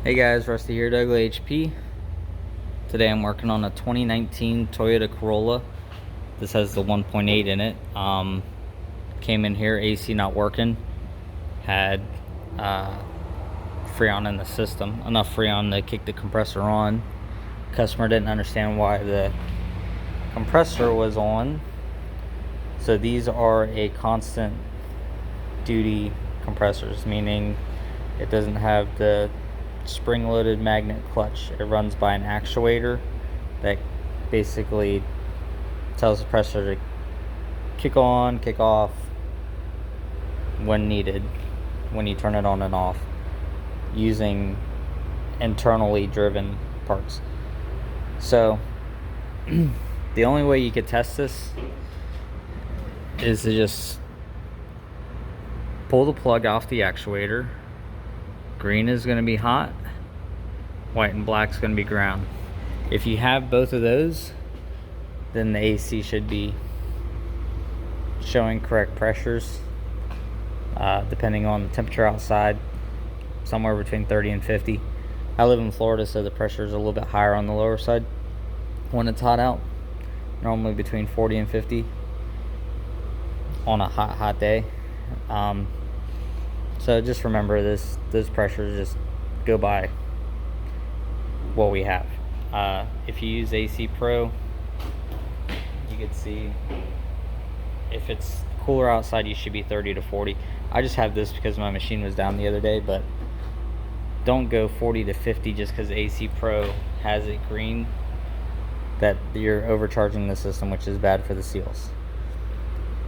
Hey guys, Rusty here, Douglas HP. Today I'm working on a 2019 Toyota Corolla. This has the 1.8 in it. Came in here, AC not working. Had Freon in the system, enough Freon to kick the compressor on. Customer didn't understand why the compressor was on. So these are a constant duty compressors, meaning it doesn't have the spring-loaded magnet clutch. It runs by an actuator that basically tells the compressor to kick on, kick off when needed, when you turn it on and off, using internally driven parts. So the only way you could test this is to just pull the plug off the actuator. Green is going to be hot, white and black is going to be ground. If you have both of those, then the AC should be showing correct pressures, depending on the temperature outside, somewhere between 30 and 50. I live in Florida, so the pressure is a little bit higher on the lower side when it's hot out, normally between 40 and 50 on a hot day. So just remember this, those pressures just go by what we have. If you use AC Pro, you can see if it's cooler outside, you should be 30 to 40. I just have this because my machine was down the other day, but don't go 40 to 50 just because AC Pro has it green. That you're overcharging the system, which is bad for the seals.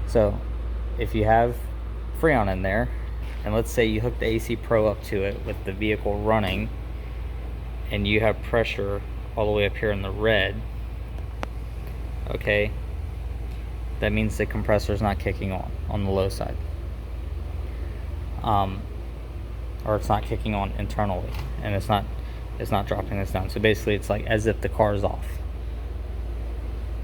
So if you have Freon in there, and let's say you hook the AC Pro up to it with the vehicle running, and you have pressure all the way up here in the red, okay, that means the compressor is not kicking on the low side, or it's not kicking on internally, and it's not dropping this down. So basically it's like as if the car is off.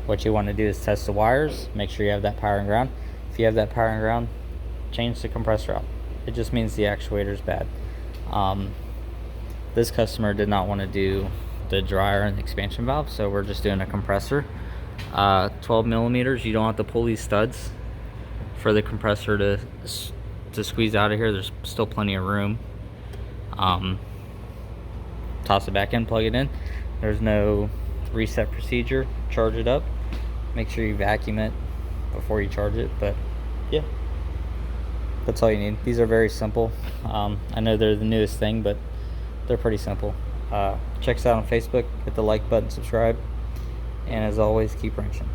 What you want to do is test the wires, make sure you have that power and ground. If you have that power and ground, change the compressor out. It just means the actuator is bad. This customer did not want to do the dryer and the expansion valve, so we're just doing a compressor. 12 millimeters. You don't have to pull these studs for the compressor to squeeze out of here. There's still plenty of room. Toss it back in, plug it in. There's no reset procedure. Charge it up. Make sure you vacuum it before you charge it, but yeah, that's all you need. These are very simple. I know they're the newest thing, but they're pretty simple. Check us out on Facebook, hit the like button, subscribe, and as always, keep wrenching.